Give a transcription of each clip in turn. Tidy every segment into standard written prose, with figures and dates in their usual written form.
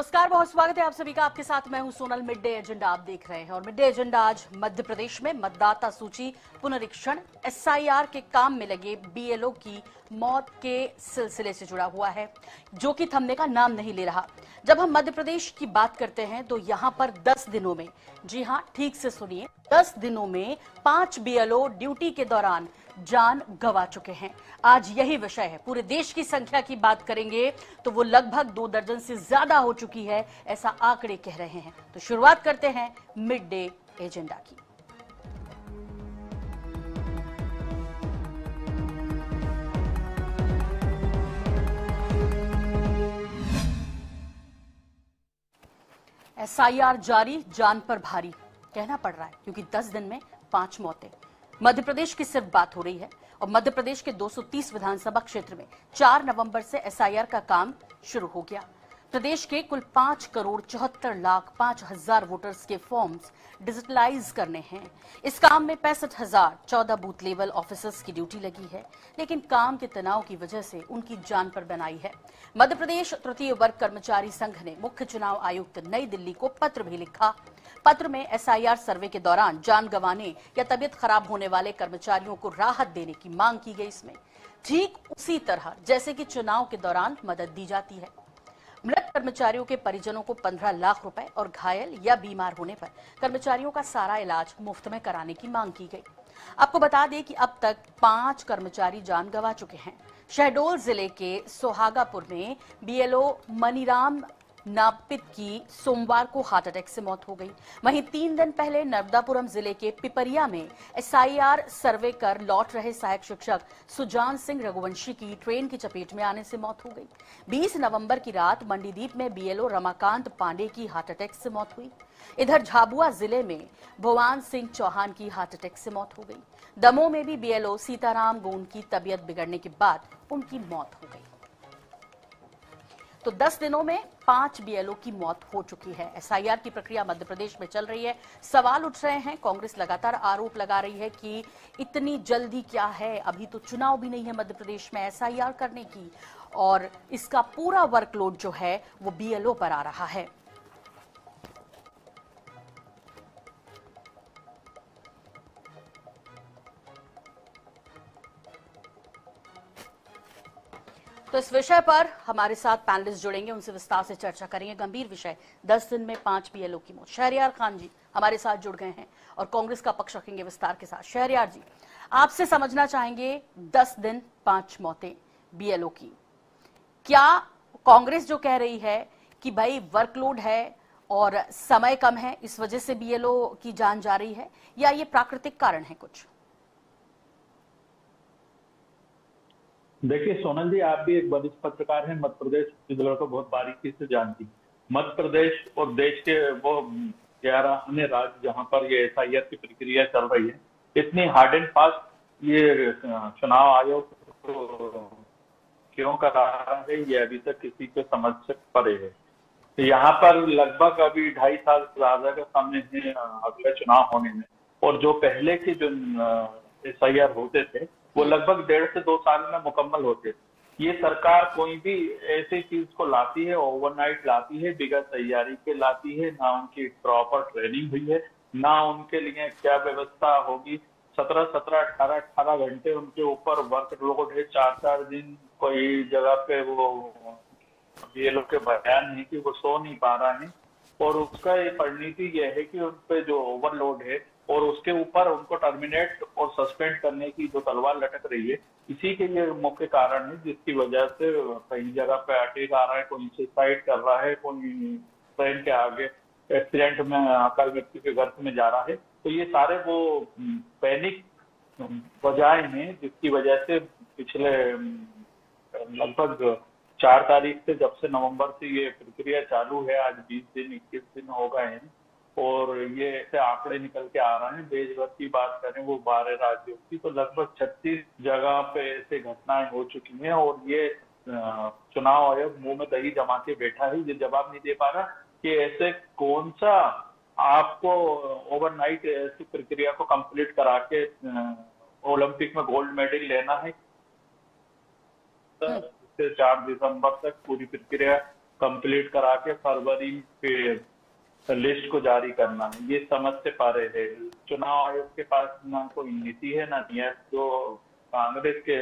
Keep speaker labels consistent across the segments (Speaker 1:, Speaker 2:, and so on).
Speaker 1: नमस्कार, बहुत स्वागत है आप सभी का। आपके साथ मैं हूं सोनल। मिड डे एजेंडा आप देख रहे हैं और मिड डे एजेंडा आज मध्य प्रदेश में मतदाता सूची पुनरीक्षण एसआईआर के काम में लगे बीएलओ की मौत के सिलसिले से जुड़ा हुआ है, जो कि थमने का नाम नहीं ले रहा। जब हम मध्य प्रदेश की बात करते हैं तो यहां पर 10 दिनों में, जी हां ठीक से सुनिए, 10 दिनों में 5 बीएलओ ड्यूटी के दौरान जान गंवा चुके हैं। आज यही विषय है। पूरे देश की संख्या की बात करेंगे तो वो लगभग 2 दर्जन से ज्यादा हो चुकी है, ऐसा आंकड़े कह रहे हैं। तो शुरुआत करते हैं मिड डे एजेंडा की। एसआईआर जारी, जान पर भारी कहना पड़ रहा है, क्योंकि 10 दिन में 5 मौतें। मध्य प्रदेश की सिर्फ बात हो रही है और मध्य प्रदेश के 230 विधानसभा क्षेत्र में 4 नवंबर से एसआईआर का काम शुरू हो गया। प्रदेश के कुल 5,74,05,000 वोटर्स के फॉर्म्स डिजिटलाइज करने हैं। इस काम में 65,014 बूथ लेवल ऑफिसर्स की ड्यूटी लगी है, लेकिन काम के तनाव की वजह से उनकी जान पर बनाई है। मध्य प्रदेश तृतीय वर्ग कर्मचारी संघ ने मुख्य चुनाव आयुक्त नई दिल्ली को पत्र भी लिखा। पत्र में एसआईआर सर्वे के दौरान जान गंवाने या तबियत खराब होने वाले कर्मचारियों को राहत देने की मांग की गई। इसमें ठीक उसी तरह जैसे कि चुनाव के दौरान मदद दी जाती है। मृत कर्मचारियों के परिजनों को 15 लाख रुपए और घायल या बीमार होने पर कर्मचारियों का सारा इलाज मुफ्त में कराने की मांग की गई। आपको बता दें कि अब तक 5 कर्मचारी जान गंवा चुके हैं। शहडोल जिले के सोहागापुर में बीएलओ मनीराम नापित की सोमवार को हार्ट अटैक से मौत हो गई। वहीं 3 दिन पहले नर्मदापुरम जिले के पिपरिया में एसआईआर सर्वे कर लौट रहे सहायक शिक्षक सुजान सिंह रघुवंशी की ट्रेन की चपेट में आने से मौत हो गई। 20 नवंबर की रात मंडीदीप में बीएलओ रमाकांत पांडे की हार्ट अटैक से मौत हुई। इधर झाबुआ जिले में भुवन सिंह चौहान की हार्ट अटैक से मौत हो गई। दमोह में भी बीएलओ सीताराम गोंड की तबियत बिगड़ने के बाद उनकी मौत हो गई। तो 10 दिनों में 5 बीएलओ की मौत हो चुकी है। एसआईआर की प्रक्रिया मध्य प्रदेश में चल रही है। सवाल उठ रहे हैं, कांग्रेस लगातार आरोप लगा रही है कि इतनी जल्दी क्या है, अभी तो चुनाव भी नहीं है मध्य प्रदेश में एसआईआर करने की, और इसका पूरा वर्कलोड जो है वो बीएलओ पर आ रहा है। तो इस विषय पर हमारे साथ पैनलिस्ट जुड़ेंगे, उनसे विस्तार से चर्चा करेंगे। गंभीर विषय, 10 दिन में 5 बीएलओ की मौत। शहरयार खान जी हमारे साथ जुड़ गए हैं और कांग्रेस का पक्ष रखेंगे विस्तार के साथ। शहरयार जी, आपसे समझना चाहेंगे, 10 दिन 5 मौतें बीएलओ की, क्या कांग्रेस जो कह रही है कि भाई वर्कलोड है और समय कम है, इस वजह से बीएलओ की जान जा रही है, या ये प्राकृतिक कारण है कुछ?
Speaker 2: देखिए सोनल जी, आप भी एक वरिष्ठ पत्रकार हैं, मध्य प्रदेश छत्तीसगढ़ को बहुत बारीकी से जानती। मध्य प्रदेश और देश के वो 11 अन्य राज्य जहां पर ये एसआईआर की प्रक्रिया चल रही है, इतनी हार्ड एंड फास्ट ये चुनाव आयोग तो क्यों कर रहा है, ये अभी तक किसी को समझ से परे है। तो यहाँ पर लगभग अभी 2.5 साल ज्यादा का समय है अगले चुनाव होने में, और जो पहले के जो एसआईआर होते थे वो लगभग 1.5 से 2 साल में मुकम्मल होते। ये सरकार कोई भी ऐसी चीज को लाती है, ओवरनाइट लाती है, बिगड़ तैयारी के लाती है, ना उनकी प्रॉपर ट्रेनिंग हुई है, ना उनके लिए क्या व्यवस्था होगी। 17-17, 18-18 घंटे उनके ऊपर वर्कलोड है, 4-4 दिन कोई जगह पे वो ये लोग के बयान है कि वो सो नहीं पा रहा है, और उसका ये परिणति यह है कि उन पे जो ओवरलोड है और उसके ऊपर उनको टर्मिनेट और सस्पेंड करने की जो तलवार लटक रही है, इसी के लिए मुख्य कारण है, जिसकी वजह से कई जगह पे अटैक आ रहा है, कोई सुसाइड कर रहा है, कोई ट्रेन के आगे एक्सीडेंट में आकर मृत्यु के गर्त में जा रहा है। तो ये सारे वो पैनिक वजह हैं जिसकी वजह से पिछले लगभग 4 तारीख से, जब से नवंबर से ये प्रक्रिया चालू है, आज 20 दिन 21 दिन हो गए हैं, और ये ऐसे आंकड़े निकल के आ रहे हैं। देश भर की बात करें वो 12 राज्यों की, तो लगभग 36 जगह पे ऐसे घटनाएं हो चुकी हैं, और ये चुनाव आयोग मुंह में दही जमा के बैठा है, ये जवाब नहीं दे पा रहा कि ऐसे कौन सा आपको ओवरनाइट ऐसी प्रक्रिया को कंप्लीट करा के ओलंपिक में गोल्ड मेडल लेना है। 4 दिसंबर तक पूरी प्रक्रिया कंप्लीट करा के फरवरी के लिस्ट को जारी करना है, ये समझ से परे है। चुनाव आयोग के पास ना कोई नीति है ना नीयत। जो कांग्रेस के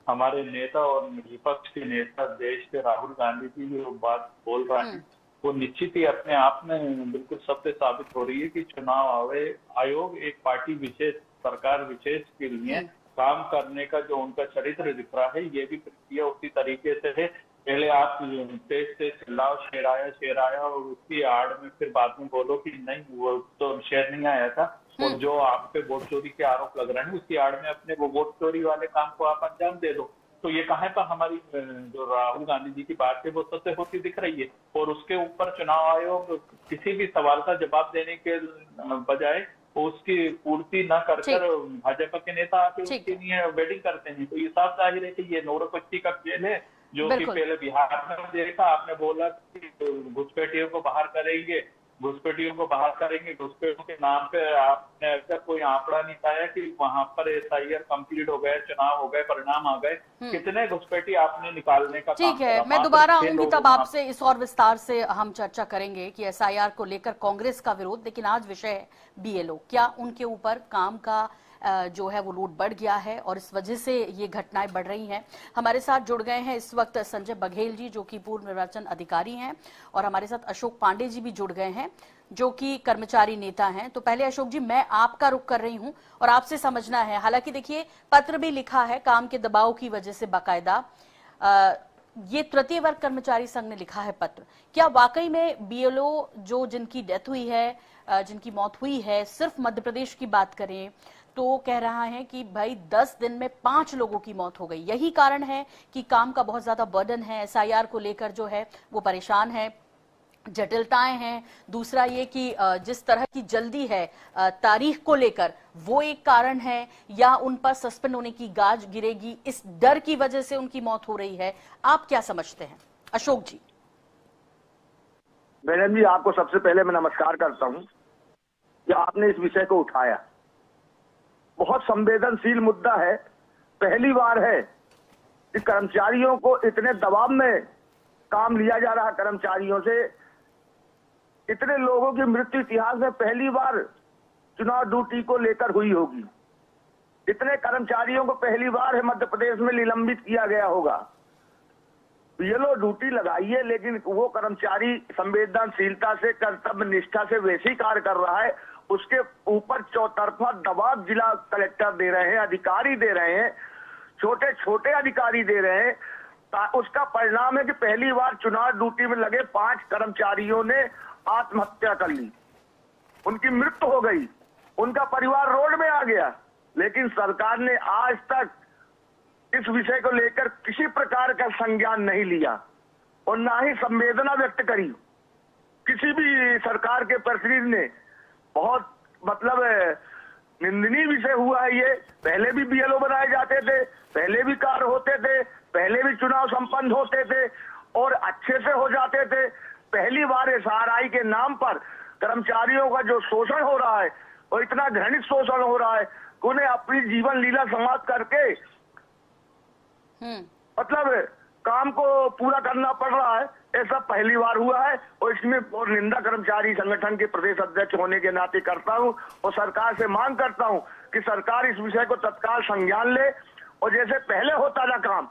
Speaker 2: हमारे नेता और विपक्ष के नेता देश के राहुल गांधी जी जो बात बोल रहे हैं वो निश्चित ही अपने आप में बिल्कुल सत्य साबित हो रही है कि चुनाव आयोग एक पार्टी विशेष, सरकार विशेष के लिए काम करने का जो उनका चरित्र दिख रहा है, ये भी प्रक्रिया उसी तरीके से है। पहले आप तेज से चिल्लाओ शेर आया और उसकी आड़ में फिर बाद में बोलो कि नहीं वो तो शेर नहीं आया था, और जो आप पे वोट चोरी के आरोप लग रहे हैं उसकी आड़ में अपने वो वोट चोरी वाले काम को आप अंजाम दे दो। तो ये कहाँ पर हमारी जो राहुल गांधी जी की बात है वो सत्य होती दिख रही है। और उसके ऊपर चुनाव आयोग किसी भी सवाल का जवाब देने के बजाय उसकी पूर्ति न कर भाजपा के नेता आके उसके लिए वेटिंग करते हैं। तो ये साफ जाहिर है कि ये नौरपच्ची का खेल है, जो कि पहले बिहार में देखा। आपने बोला कि घुसपैठियों को बाहर करेंगे, घुसपैठियों के नाम पे आपने अगर कोई आंकड़ा नहीं पाया कि वहां पर एसआईआर कंप्लीट हो गए, चुनाव हो गए, परिणाम आ गए, कितने घुसपैठी आपने निकालने का
Speaker 1: ठीक है। मैं दोबारा आऊंगी तब आपसे इस और विस्तार से हम चर्चा करेंगे कि एसआईआर को लेकर कांग्रेस का विरोध। लेकिन आज विषय है बीएलओ, क्या उनके ऊपर काम का जो है वो लोड बढ़ गया है और इस वजह से ये घटनाएं बढ़ रही हैं। हमारे साथ जुड़ गए हैं इस वक्त संजय बघेल जी जो कि पूर्व निर्वाचन अधिकारी हैं, और हमारे साथ अशोक पांडे जी भी जुड़ गए हैं जो कि कर्मचारी नेता हैं। तो पहले अशोक जी, मैं आपका रुख कर रही हूं और आपसे समझना है, हालांकि देखिए पत्र भी लिखा है काम के दबाव की वजह से, बाकायदा ये तृतीय वर्ग कर्मचारी संघ ने लिखा है पत्र। क्या वाकई में बीएलओ जो जिनकी डेथ हुई है, जिनकी मौत हुई है, सिर्फ मध्य प्रदेश की बात करें तो कह रहा है कि भाई 10 दिन में 5 लोगों की मौत हो गई, यही कारण है कि काम का बहुत ज्यादा बर्डन है, एसआईआर को लेकर जो है वो परेशान है, जटिलताएं हैं। दूसरा ये कि जिस तरह की जल्दी है तारीख को लेकर, वो एक कारण है, या उन पर सस्पेंड होने की गाज गिरेगी इस डर की वजह से उनकी मौत हो रही है? आप क्या समझते हैं अशोक जी?
Speaker 3: मैडम जी, आपको सबसे पहले मैं नमस्कार करता हूं कि आपने इस विषय को उठाया। बहुत संवेदनशील मुद्दा है। पहली बार है कि कर्मचारियों को इतने दबाव में काम लिया जा रहा, कर्मचारियों से इतने लोगों की मृत्यु इतिहास में पहली बार चुनाव ड्यूटी को लेकर हुई होगी। इतने कर्मचारियों को पहली बार है मध्य प्रदेश में निलंबित किया गया होगा। बीएलओ ड्यूटी लगाइए, लेकिन वो कर्मचारी संवेदनशीलता से, कर्तव्य निष्ठा से वैसे ही कार्य कर रहा है, उसके ऊपर चौतरफा दबाव जिला कलेक्टर दे रहे हैं, अधिकारी दे रहे हैं, छोटे छोटे अधिकारी दे रहे हैं। उसका परिणाम है कि पहली बार चुनाव ड्यूटी में लगे 5 कर्मचारियों ने आत्महत्या कर ली, उनकी मृत्यु हो गई, उनका परिवार रोड में आ गया। लेकिन सरकार ने आज तक इस विषय को लेकर किसी प्रकार का संज्ञान नहीं लिया और ना ही संवेदना व्यक्त करी। किसी भी सरकार के प्रतिनिधि ने, बहुत मतलब निंदनीय विषय हुआ है ये। पहले भी बीएलओ बनाए जाते थे, पहले भी कार्य होते थे, पहले भी चुनाव संपन्न होते थे और अच्छे से हो जाते थे। पहली बार एसआरआई के नाम पर कर्मचारियों का जो शोषण हो रहा है, और इतना घृणित शोषण हो रहा है कि उन्हें अपनी जीवन लीला समाप्त करके मतलब काम को पूरा करना पड़ रहा है, ऐसा पहली बार हुआ है। और इसमें और निंदा कर्मचारी संगठन के प्रदेश अध्यक्ष होने के नाते करता हूं और सरकार से मांग करता हूं कि सरकार इस विषय को तत्काल संज्ञान ले और जैसे पहले होता था काम,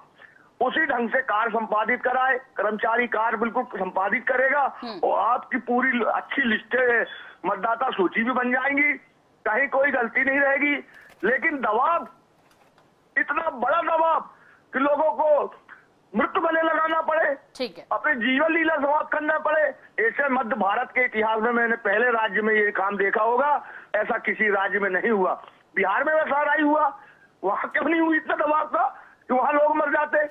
Speaker 3: उसी ढंग से कार्य संपादित कराए। कर्मचारी कार्य बिल्कुल संपादित करेगा और आपकी पूरी अच्छी लिस्टें, मतदाता सूची भी बन जाएंगी, कहीं कोई गलती नहीं रहेगी। लेकिन दबाव, इतना बड़ा दबाव कि लोगों को मृत्यु गले लगाना पड़े,
Speaker 1: ठीक है,
Speaker 3: अपने जीवन लीला समाप्त करना पड़े, ऐसे मध्य भारत के इतिहास में मैंने पहले राज्य में ये काम देखा होगा, ऐसा किसी राज्य में नहीं हुआ। बिहार में वैसा नहीं हुआ, वहां क्यों नहीं हुई इतना दबाव का कि वहां लोग मर जाते?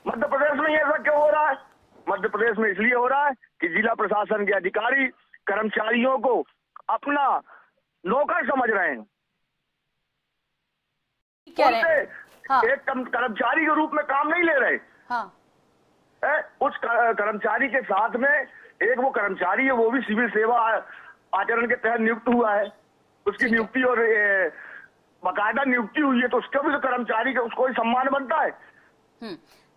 Speaker 3: मध्य प्रदेश में ऐसा क्यों हो रहा है? मध्य प्रदेश में इसलिए हो रहा है कि जिला प्रशासन के अधिकारी कर्मचारियों को अपना नौकर समझ रहे हैं, एक कर्मचारी के रूप में काम नहीं ले रहे। उस कर्मचारी के साथ में एक वो कर्मचारी है, वो भी सिविल सेवा आचरण के तहत नियुक्त हुआ है, उसकी नियुक्ति और बाकायदा नियुक्ति हुई है, तो उसका भी तो कर्मचारी का उसको ही सम्मान बनता है।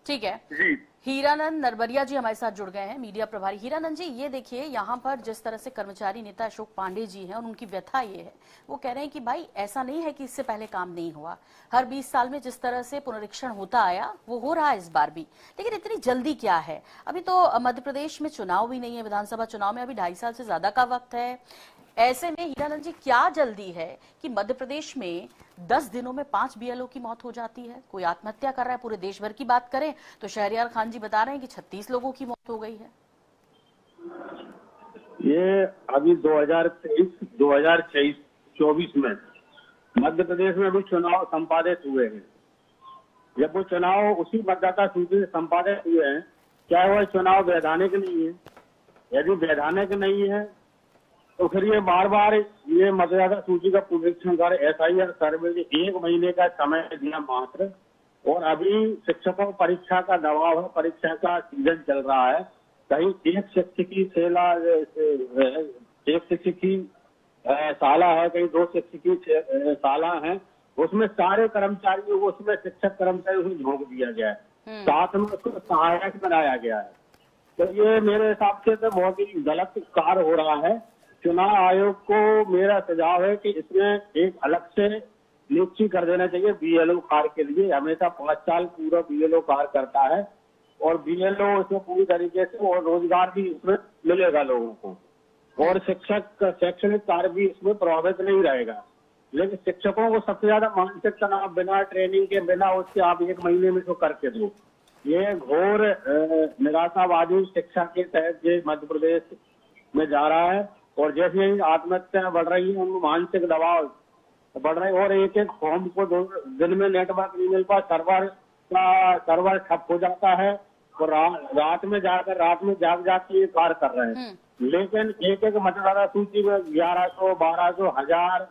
Speaker 1: ठीक है।
Speaker 3: जी
Speaker 1: हीरानंद नरबरिया जी हमारे साथ जुड़ गए हैं, मीडिया प्रभारी। हीरानंद जी, ये देखिए यहाँ पर जिस तरह से कर्मचारी नेता अशोक पांडे जी हैं और उनकी व्यथा ये है, वो कह रहे हैं कि भाई ऐसा नहीं है कि इससे पहले काम नहीं हुआ, हर 20 साल में जिस तरह से पुनरीक्षण होता आया वो हो रहा है इस बार भी, लेकिन इतनी जल्दी क्या है? अभी तो मध्य प्रदेश में चुनाव भी नहीं है, विधानसभा चुनाव में अभी 2.5 साल से ज्यादा का वक्त है। ऐसे में हीरानंद जी क्या जल्दी है कि मध्य प्रदेश में 10 दिनों में 5 बीएलओ की मौत हो जाती है, कोई आत्महत्या कर रहा है? पूरे देश भर की बात करें तो शहरियार खान जी बता रहे हैं कि 36 लोगों की मौत हो गई है।
Speaker 4: ये अभी 2023-24 में मध्य प्रदेश में भी चुनाव संपादित हुए हैं। जब वो चुनाव उसी मतदाता सूची से संपादित हुए हैं, क्या वो चुनाव वैधानिक नहीं है? यदि वैधानिक नहीं है तो फिर ये बार बार ये मतदाता सूची का पुनरीक्षण कर SIR सर्वे 1 महीने का समय दिया मात्र, और अभी शिक्षकों परीक्षा का दबाव है, परीक्षा का सीजन चल रहा है। कहीं एक शिक्षकी साला है, कहीं 2 शिक्षकी साला है, उसमें सारे कर्मचारियों को, उसमें शिक्षक कर्मचारियों को झोंक दिया गया है, साथ में उसको सहायक बनाया गया है। तो ये मेरे हिसाब से तो बहुत ही गलत कार्य हो रहा है। चुनाव आयोग को मेरा सुझाव है कि इसमें एक अलग से नियुक्ति कर देना चाहिए BLO कार्य के लिए। हमेशा 5 साल पूरा BLO कार्य करता है और BLO इसमें पूरी तरीके से, और रोजगार भी इसमें मिलेगा लोगों को, और शैक्षणिक कार्य भी इसमें प्रभावित नहीं रहेगा। लेकिन शिक्षकों को सबसे ज्यादा मानसिक तनाव, बिना ट्रेनिंग के, बिना उसके आप 1 महीने में तो करके दो। ये घोर निराशावादी शिक्षा के तहत ये मध्य प्रदेश में जा रहा है, और जैसे ही आत्महत्या बढ़ रही है, उनको मानसिक दबाव बढ़ रहा है, और एक फॉर्म को 2 दिन में नेटवर्क नहीं मिल पा, सर्वर ठप हो जाता है, और रात में जाग के ये कार्य कर रहे हैं। लेकिन एक मतदाता सूची में 1100, 1200, 1000,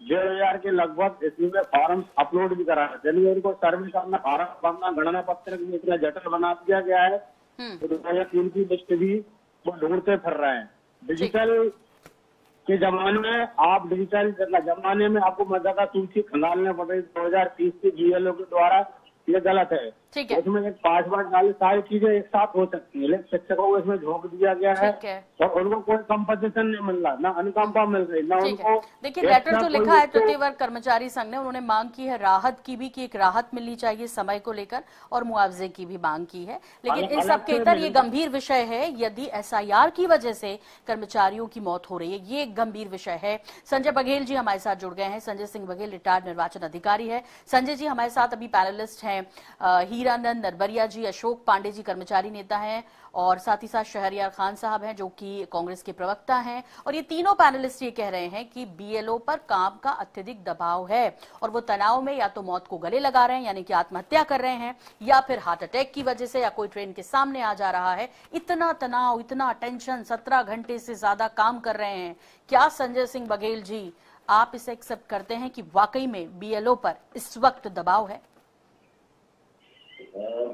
Speaker 4: 1500 के लगभग इसमें फॉर्म अपलोड भी करा है। यानी उनको सर्वे करना, फॉर्म भरना, गणना पत्र भी इतना जटिल बना दिया गया है, तो 2003 की लिस्ट भी वो ढूंढते फिर रहे हैं। डिजिटल के जमाने में आपको मतदाता सूची खंगालने पड़ रही 2030 के BLO के द्वारा, ये गलत है।
Speaker 1: ठीक है।
Speaker 4: उसमें एक 5 बार डाली सारी चीजें एक साथ हो सकती है, लेकिन शिक्षकों को इसमें झोंक दिया गया है, और उनको कोई कंपटीशन नहीं मिल रहा, ना अनुकंपा मिल रही, ना उनको।
Speaker 1: देखिए, लेटर जो लिखा है तृतीय वर्ग कर्मचारी संघ ने, उन्होंने मांग की है राहत की भी, कि एक राहत मिलनी चाहिए समय को लेकर, और मुआवजे की भी मांग की है। लेकिन इन सब के इतर ये गंभीर विषय है, यदि SIR की वजह से कर्मचारियों की मौत हो रही है, ये एक गंभीर विषय है। संजय बघेल जी हमारे साथ जुड़ गए हैं। संजय सिंह बघेल रिटायर्ड निर्वाचन अधिकारी है। संजय जी हमारे साथ अभी पैनलिस्ट हैं। हीरानंद नरबरिया जी, अशोक पांडे जी कर्मचारी नेता हैं, और साथ ही साथ शहरियार खान साहब हैं जो कि कांग्रेस के प्रवक्ता हैं, और ये तीनों पैनलिस्ट ये कह रहे हैं कि BLO पर काम का अत्यधिक दबाव है, और वो तनाव में या तो मौत को गले लगा रहे हैं, यानी कि आत्महत्या कर रहे हैं, या फिर हार्ट अटैक की वजह से, या कोई ट्रेन के सामने आ जा रहा है। इतना तनाव, इतना टेंशन, 17 घंटे से ज्यादा काम कर रहे हैं। क्या संजय सिंह बघेल जी आप इसे एक्सेप्ट करते हैं कि वाकई में BLO पर इस वक्त दबाव है?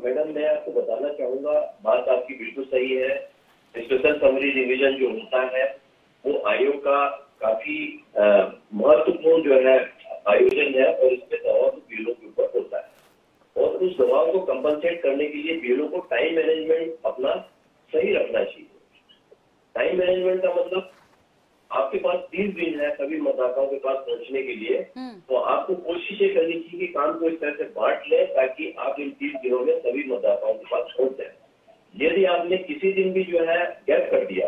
Speaker 5: मैडम, मैं आपको बताना चाहूंगा, बात आपकी बिल्कुल सही है। स्पेशल समरी रिवीजन जो होता है वो आयोग का काफी महत्वपूर्ण जो है आयोजन है, और इसमें दबाव तो BLO के ऊपर होता है, और उस दबाव को कंपनसेट करने के लिए BLO को टाइम मैनेजमेंट अपना सही रखना चाहिए। टाइम मैनेजमेंट का मतलब आपके पास 30 दिन है सभी मतदाताओं के पास पहुंचने के लिए, तो आपको कोशिश ये करनी चाहिए कि काम को इस तरह से बांट ले ताकि आप इन 30 दिनों में सभी मतदाताओं के पास पहुंच जाए। यदि आपने किसी दिन भी जो है गैप कर दिया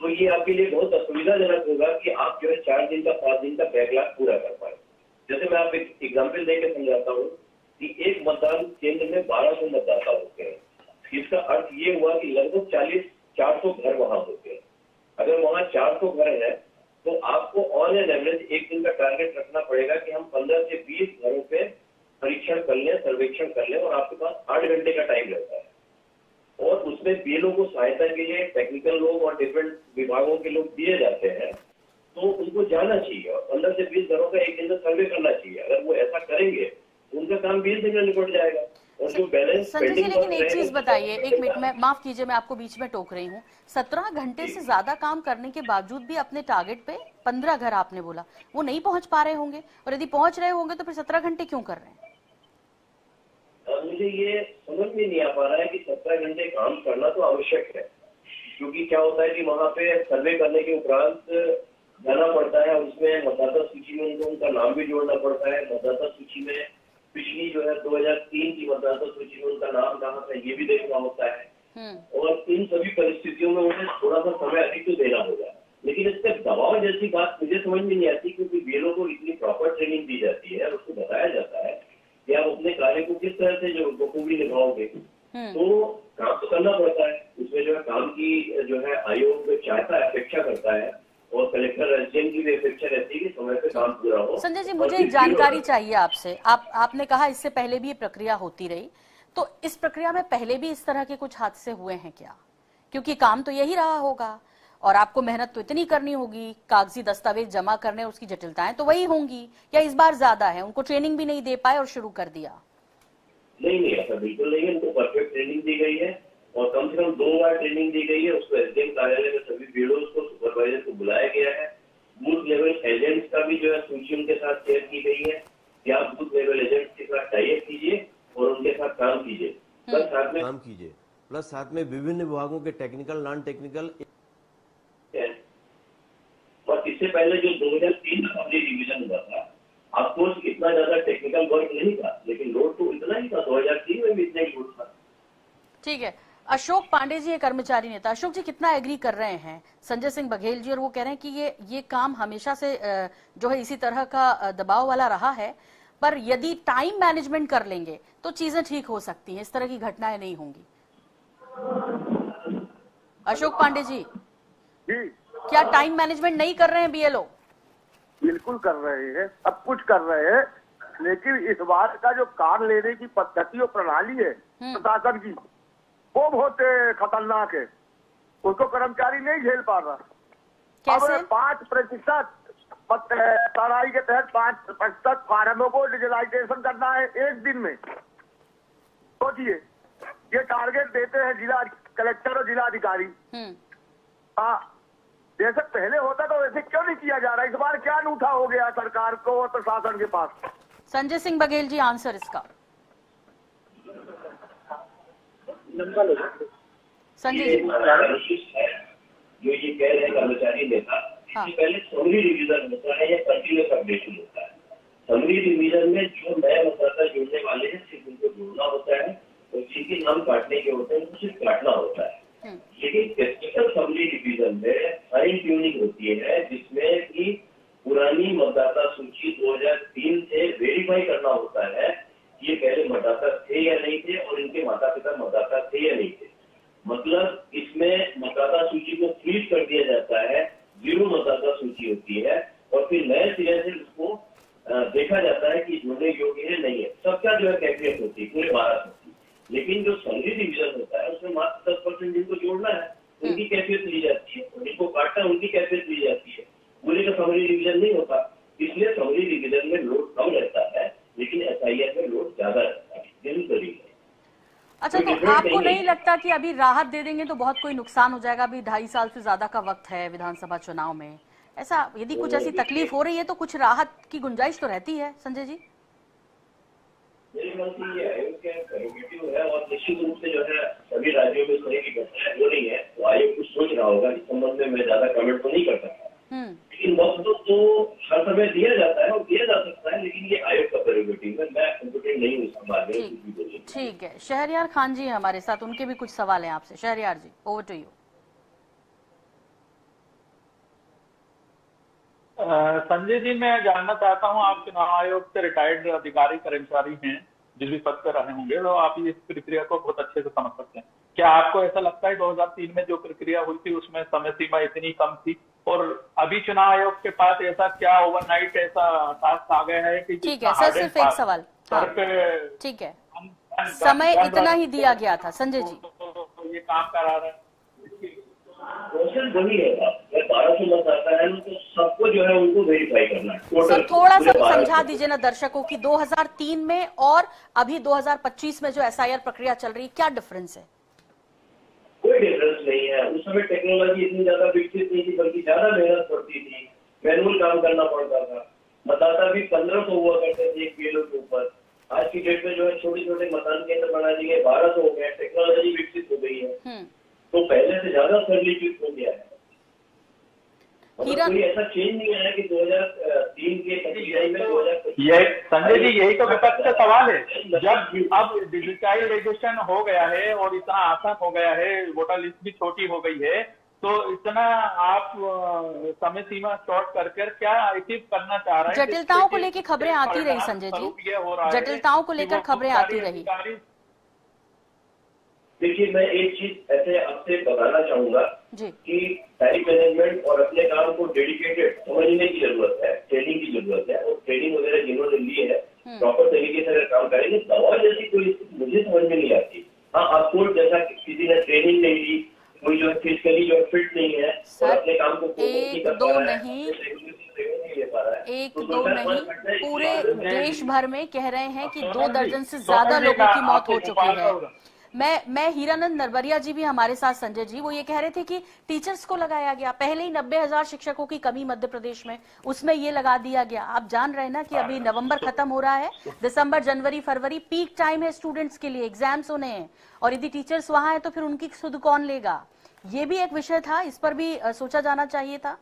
Speaker 5: तो ये आपके लिए बहुत असुविधाजनक होगा कि आप जो है 4 दिन का 5 दिन का बैकलॉग पूरा कर पाए। जैसे मैं आप एक एग्जाम्पल देकर समझाता हूँ कि एक मतदान केंद्र में 1200 मतदाता होते हैं। इसका अर्थ ये हुआ कि लगभग 400 घर वहां होते हैं। अगर वहां 400 घर है तो आपको ऑन एन एवरेज एक दिन का टारगेट रखना पड़ेगा कि हम 15 से 20 घरों पे परीक्षण कर लें, सर्वेक्षण कर लें, और आपके पास 8 घंटे का टाइम रहता है। और उसमें BLO को सहायता के लिए टेक्निकल लोग और डिफरेंट विभागों के लोग दिए जाते हैं, तो उनको जाना चाहिए और 15 से 20 घरों का एक दिन का सर्वे करना चाहिए। अगर वो ऐसा करेंगे तो उनका काम 20 दिन में निपट जाएगा। और जो बैलेंस
Speaker 1: संजय जी, लेकिन एक चीज बताइए, 1 मिनट में माफ कीजिए, मैं आपको बीच में टोक रही हूँ। 17 घंटे से ज्यादा काम करने के बावजूद भी अपने टारगेट पे 15 घर आपने बोला वो नहीं पहुंच पा रहे होंगे, और यदि पहुंच रहे होंगे तो फिर 17 घंटे क्यों कर रहे हैं?
Speaker 5: मुझे ये समझ में नहीं आ पा रहा है कि 17 घंटे काम करना तो आवश्यक है, क्योंकि क्या होता है कि वहाँ पे सर्वे करने के उपरांत जाना पड़ता है और उसमें मतदाता सूची में उनको उनका नाम भी जोड़ना पड़ता है। मतदाता सूची में पिछली जो है 2003 की मतदाता सूची में उनका नाम कहाँ था ये भी देखना होता है, और इन सभी परिस्थितियों में उन्हें थोड़ा सा समय अधिक तो देना होगा। लेकिन इसका दबाव जैसी बात मुझे समझ में नहीं आती, क्योंकि बीएलओ को इतनी प्रॉपर ट्रेनिंग दी जाती है और उसको बताया जाता है कि आप अपने कार्य को किस तरह से जो बखूबी निभाओगे, तो काम तो करना पड़ता है। उसमें जो है काम की जो है आयोग चाहता है, अपेक्षा करता है, और कलेक्टर एसडीएम की भी अपेक्षा रहती है कि समय पे काम पूरा हो।
Speaker 1: संजय जी, मुझे एक जानकारी चाहिए आपसे। आपने कहा इससे पहले भी ये प्रक्रिया होती रही, तो इस प्रक्रिया में पहले भी इस तरह के कुछ हादसे हुए हैं क्या? क्योंकि काम तो यही रहा होगा और आपको मेहनत तो इतनी करनी होगी, कागजी दस्तावेज जमा करने, उसकी जटिलताएं तो वही होंगी, या इस बार ज्यादा है? उनको ट्रेनिंग भी नहीं दे पाए और शुरू कर दिया?
Speaker 5: नहीं, ऐसा बिल्कुल नहीं है। उनको परफेक्ट ट्रेनिंग दी गई है और कम से कम 2 बार ट्रेनिंग दी गई है। उसको एसडीएम कार्यालय में सभी बीएलओ को, सुपरवाइजर को बुलाया गया है। बूथ लेवल एजेंट्स का भी जो है सूची उनके साथ शेयर की गई है कि आप बूथ लेवल एजेंट्स के साथ टाई अप कीजिए और उनके साथ काम कीजिए,
Speaker 6: प्लस साथ में विभिन्न विभागों के टेक्निकल, नॉन टेक्निकल।
Speaker 5: और इससे पहले जो 2003 में असेंबली डिवीजन हुआ था, ऑफकोर्स इतना ज्यादा टेक्निकल वर्क नहीं था, लेकिन लोड तो इतना ही था। 2003 में भी इतना ही लोड था।
Speaker 1: ठीक है। अशोक पांडे जी, कर्मचारी नेता, अशोक जी कितना एग्री कर रहे हैं संजय सिंह बघेल जी, और वो कह रहे हैं कि ये काम हमेशा से जो है इसी तरह का दबाव वाला रहा है, पर यदि टाइम मैनेजमेंट कर लेंगे तो चीजें ठीक हो सकती हैं, इस तरह की घटनाएं नहीं होंगी। अशोक पांडे जी, क्या टाइम मैनेजमेंट नहीं कर रहे हैं बीएलओ?
Speaker 3: बिल्कुल कर रहे हैं, सब कुछ कर रहे हैं, लेकिन इस बार का जो काम लेने की पद्धति और प्रणाली है प्रशासन की, वो बहुत खतरनाक है। उसको कर्मचारी नहीं झेल पा रहा।
Speaker 1: कैसे?
Speaker 3: अब 5% तड़ाई के तहत 5% फार्मों को डिजिटलाइजेशन करना है एक दिन में। सोचिए, ये टारगेट देते हैं जिला कलेक्टर और जिला अधिकारी। हाँ, जैसे पहले होता तो वैसे क्यों नहीं किया जा रहा? इस बार क्या अनूठा हो गया सरकार को और प्रशासन के पास?
Speaker 1: संजय सिंह बघेल जी, आंसर इसका। संजय जी,
Speaker 5: जो ये कह रहे हैं कर्मचारी नेता, इससे पहले समरी रिवीजन होता है या कंटिन्यूस अपडेशन होता है। समरी रिवीजन में जो नए मतदाता जुड़ने वाले हैं सिर्फ उनको जोड़ना होता है, और जिनके नाम काटने के होते हैं उनको सिर्फ काटना होता है। लेकिन टेक्निकल समरी रिवीजन में फाइन ट्यूनिंग होती है, जिसमें कि पुरानी मतदाता सूची 2003 से वेरीफाई करना होता है ये पहले मतदाता थे या नहीं थे, और इनके माता पिता मतदाता थे या नहीं थे। मतलब इसमें मतदाता सूची को फ्रीज कर दिया जाता है, 0 मतदाता सूची होती है, और फिर नए सिरे से उसको देखा जाता है कि जुड़ने योग्य है नहीं है। सबका जो है कैफियत होती है पूरे भारत में। लेकिन जो समरी डिवीजन होता है उसमें मात्र 10% जिनको जोड़ना है उनकी कैफियत ली जाती है, और जिनको काटना है उनकी कैफियत ली जाती है। पूरे का समरी डिवीजन नहीं होता, इसलिए समरी डिवीजन में लोड कम रहता है, लेकिन एसआईआर में लोड ज्यादा रहता है।
Speaker 1: अच्छा, तो आपको नहीं लगता कि अभी राहत दे देंगे तो बहुत कोई नुकसान हो जाएगा? अभी 2.5 साल से ज्यादा का वक्त है विधानसभा चुनाव में। ऐसा यदि कुछ ऐसी तकलीफ हो रही है तो कुछ राहत की गुंजाइश तो रहती है संजय जी?
Speaker 5: मेरी ख्याल से ये आयोग का प्रेरोगेटिव है, और निश्चित रूप से जो है सभी राज्यों में इस तरह की घटनाएं हो रही है, तो आयोग कुछ सोच रहा होगा। इस संबंध में मैं ज्यादा कमेंट तो नहीं कर सकता, लेकिन वक्त तो हर समय दिया जाता है और दिया जा सकता है, लेकिन ये आयोग का प्रेरोगेटिव है। मैं कॉम्पिटेंट नहीं हूँ इस बारे में कुछ भी बोलने।
Speaker 1: ठीक है, शहरयार खान जी हमारे साथ, उनके भी कुछ सवाल हैं आपसे। शहरयार जी, over to you.
Speaker 2: Sanjay ji, मैं जानना चाहता हूं, आप चुनाव आयोग से रिटायर्ड अधिकारी कर्मचारी हैं, जिस भी पद पर रहे होंगे, तो आप इस प्रक्रिया को बहुत अच्छे से समझ सकते हैं। क्या आपको ऐसा लगता है 2003 में जो प्रक्रिया हुई थी उसमें समय सीमा इतनी कम थी, और अभी चुनाव आयोग के पास ऐसा क्या ओवरनाइट ऐसा टास्क आ गया है कि?
Speaker 1: ठीक है सर, सिर्फ एक सवाल। ठीक है, समय इतना ही दिया गया था संजय जी,
Speaker 2: तो ये काम करा रहे हैं।
Speaker 5: प्रोसेस वही है, 1200 मतदाता है तो सबको जो है उनको वेरीफाई करना है।
Speaker 1: सर थोड़ा सा समझा दीजिए ना दर्शकों की, 2003 में और अभी 2025 में जो एसआईआर प्रक्रिया चल रही है, क्या डिफरेंस है?
Speaker 5: कोई डिफरेंस नहीं है। उस समय टेक्नोलॉजी इतनी ज्यादा विकसित नहीं थी, बल्कि ज्यादा मेहनत पड़ती थी, मैनुअल काम करना पड़ता था। मतदाता भी 1500 हुआ करते थे एक बीएलओ के ऊपर, आज की डेट में जो है छोटे छोटे मकान केंद्र बना दिए, 1200 हो गए, टेक्नोलॉजी विकसित हो गई है, तो पहले से ज्यादा सरलीकृत हो गया है। कोई ऐसा चेंज नहीं आया कि 2003 के पीआई में 2025।
Speaker 2: ये संजय जी, यही तो विपक्ष का सवाल है। जब अब डिजिटाइजेशन हो गया है और इतना आसान हो गया है, वोटर लिस्ट भी छोटी हो गई है, तो इतना आप समय सीमा शॉर्ट कर क्या अचीव करना चाह रहे हैं?
Speaker 1: जटिलताओं को लेकर खबरें आती रही संजय जी, जटिलताओं को लेकर खबरें आती रही।
Speaker 5: देखिए, मैं एक चीज ऐसे आपसे बताना चाहूंगा कि टाइम मैनेजमेंट और अपने काम को डेडिकेटेड समझने की जरूरत है, ट्रेनिंग की जरूरत है, और ट्रेनिंग वगैरह जिन्होंने ली है प्रॉपर तरीके से अगर काम करेंगे, दवा जैसी कोई मुझे समझ में नहीं आती। हाँ, आपको जैसा किसी ने ट्रेनिंग नहीं ली, कोई जो फिजिकली जो फिट नहीं है और अपने काम को
Speaker 1: एक दो नहीं, पूरे देश भर में कह रहे हैं कि 2 दर्जन से ज्यादा लोगों की मौत हो चुकी है। मैं हीरानंद नरबरिया जी भी हमारे साथ संजय जी, वो ये कह रहे थे कि टीचर्स को लगाया गया, पहले ही 90,000 शिक्षकों की कमी मध्य प्रदेश में, उसमें ये लगा दिया गया। आप जान रहे हैं ना कि अभी नवंबर खत्म हो रहा है, दिसंबर, जनवरी, फरवरी पीक टाइम है स्टूडेंट्स के लिए, एग्जाम्स होने हैं, और यदि टीचर्स वहां है तो फिर उनकी सुध कौन लेगा? ये भी एक विषय था, इस पर भी सोचा जाना चाहिए था।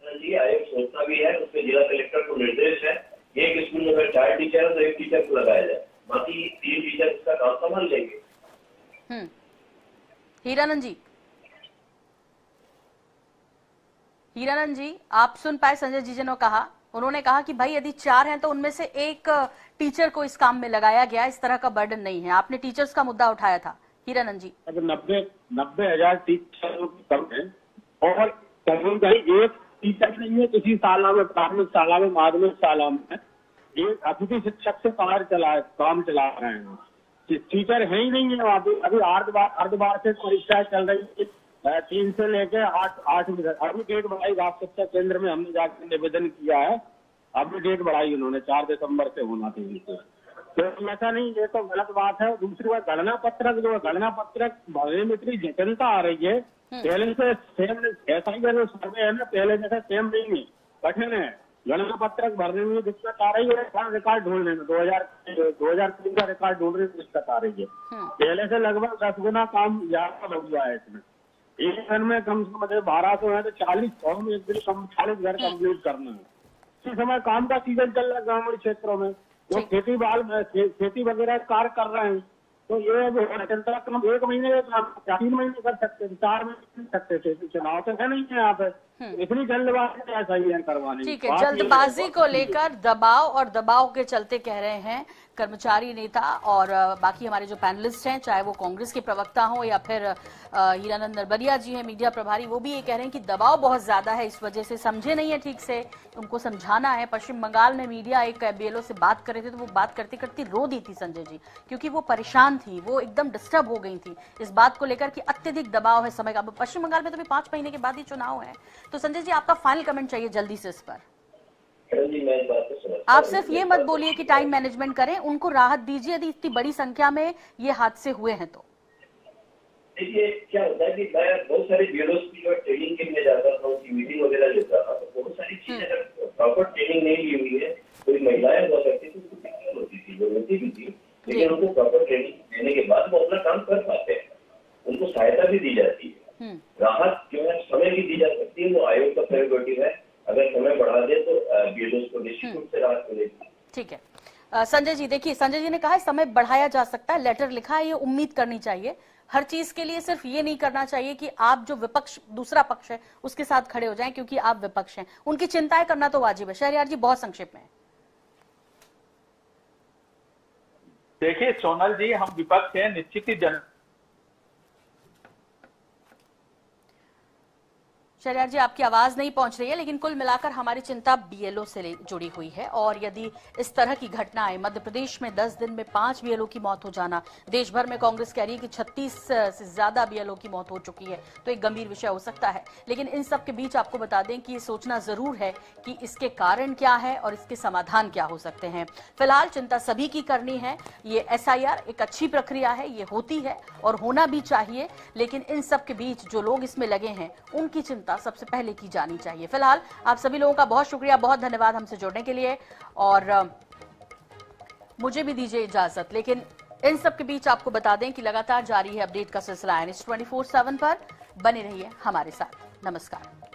Speaker 5: जी, आयोग सोचता भी है, उसमें जिला कलेक्टर को निर्देश है, एक स्कूल में अगर 4 टीचर है तो 1 टीचर को लगाया जाए, बाकी 3 टीचर उसका काम संभाल लेंगे।
Speaker 1: हीरानंद जी, आप सुन पाए संजय जी ने कहा, उन्होंने कहा कि भाई यदि 4 हैं तो उनमें से 1 टीचर को इस काम में लगाया गया, इस तरह का बर्डन नहीं है। आपने टीचर्स का मुद्दा उठाया था हीरानंद जी।
Speaker 4: अगर 90,000 टीचर कम है और कहीं एक टीचर नहीं है किसी शाला में, प्राथमिक शाला में, माध्यमिक शाला में, एक अतिथि शिक्षक से काम चला रहे हैं, टीचर है ही नहीं है वहाँ पे। अभी अर्धवार्षिक परीक्षाएं चल रही है, 3 से लेकर 8 अभी डेट बढ़ाई, राष्ट्रीय शिक्षा केंद्र में हमने जाकर निवेदन किया है, अभी डेट बढ़ाई उन्होंने, 4 दिसंबर से होना चाहिए। तो ऐसा नहीं, ये तो गलत बात है। दूसरी बात, गणना पत्रक भरने में इतनी जटिलता आ रही है, पहले से सेम ऐसा ही सर्वे है ना, पहले जैसा सेम नहीं है, कठिन है। गणना पत्रक भरने में दिक्कत आ रही है, रिकॉर्ड ढूंढने में 2003 का रिकॉर्ड ढूंढने में दिक्कत आ रही है। पहले से लगभग 10 गुना काम ज्यादा हो गया है इसमें। एक दिन में कम से कम 1200 है तो 40 फॉर्म एक दिन 40 घर कंप्लीट करना है। इसी समय काम का सीजन चल रहा है ग्रामीण क्षेत्रों में, वो खेती वगैरह कार्य कर रहे हैं, तो ये चलता कम 1 महीने का काम 3 महीने कर सकते थे, 4 महीने कर सकते थे। चुनाव तो है नहीं है यहाँ पे, इतनी जल्दबाजी ऐसा ही है करवाने।
Speaker 1: ठीक है, जल्दबाजी को लेकर दबाव और दबाव के चलते कह रहे हैं कर्मचारी नेता और बाकी हमारे जो पैनलिस्ट हैं, चाहे वो कांग्रेस के प्रवक्ता हो या फिर हीरानंद नरबरिया जी हैं मीडिया प्रभारी, वो भी ये कह रहे हैं कि दबाव बहुत ज्यादा है, इस वजह से समझे नहीं है ठीक से, उनको समझाना है। पश्चिम बंगाल में मीडिया एक बीएलओ से बात कर रहे थे तो वो बात करते करते रो दी थी संजय जी, क्योंकि वो परेशान थी, वो एकदम डिस्टर्ब हो गई थी इस बात को लेकर कि अत्यधिक दबाव है समय का। पश्चिम बंगाल में तो 5 महीने के बाद ही चुनाव है। तो संजय जी, आपका फाइनल कमेंट चाहिए जल्दी से इस पर। आप सिर्फ ये मत बोलिए कि टाइम मैनेजमेंट करें, उनको राहत दीजिए यदि इतनी बड़ी संख्या में ये हादसे हुए हैं तो।
Speaker 5: देखिए, क्या होता है कि मैं बहुत सारे बीएलओस की जो ट्रेनिंग के लिए जाता था, उनकी मीटिंग वगैरह लेता था, तो बहुत सारी चीजें अगर प्रॉपर ट्रेनिंग नहीं ली हुई है, कोई महिलाएं हो सकती थी, उसको दिक्कत होती थी, वो होती भी थी, लेकिन उनको प्रॉपर ट्रेनिंग देने के बाद वो अपना काम कर पाते हैं, उनको सहायता भी दी जाती है, राहत जो है समय भी दी जा सकती है, वो आयोग का प्रेरोगेटिव है। अगर समय बढ़ा दे तो बीएलओस को निश्चित रूप से राहत मिलेगी।
Speaker 1: ठीक है संजय जी, देखिए संजय जी ने कहा है समय बढ़ाया जा सकता है, लेटर लिखा है, ये उम्मीद करनी चाहिए हर चीज के लिए। सिर्फ ये नहीं करना चाहिए कि आप जो विपक्ष, दूसरा पक्ष है, उसके साथ खड़े हो जाएं क्योंकि आप विपक्ष हैं, उनकी चिंताएं करना तो वाजिब है। शहरयार जी, बहुत संक्षेप में।
Speaker 2: देखिए सोनल जी, हम विपक्ष हैं, निश्चित ही
Speaker 1: शहरयार जी, आपकी आवाज नहीं पहुंच रही है, लेकिन कुल मिलाकर हमारी चिंता बीएलओ से जुड़ी हुई है। और यदि इस तरह की घटनाएं मध्य प्रदेश में 10 दिन में 5 बीएलओ की मौत हो जाना, देश भर में कांग्रेस कह रही है कि 36 से ज्यादा बीएलओ की मौत हो चुकी है, तो एक गंभीर विषय हो सकता है। लेकिन इन सब के बीच आपको बता दें कि ये सोचना जरूर है कि इसके कारण क्या है और इसके समाधान क्या हो सकते हैं। फिलहाल चिंता सभी की करनी है। ये SIR एक अच्छी प्रक्रिया है, ये होती है और होना भी चाहिए, लेकिन इन सब के बीच जो लोग इसमें लगे हैं उनकी चिंता सबसे पहले की जानी चाहिए। फिलहाल आप सभी लोगों का बहुत शुक्रिया, बहुत धन्यवाद हमसे जुड़ने के लिए। और मुझे भी दीजिए इजाजत, लेकिन इन सब के बीच आपको बता दें कि लगातार जारी है अपडेट का सिलसिला NH24/7 पर। बने रहिए हमारे साथ। नमस्कार।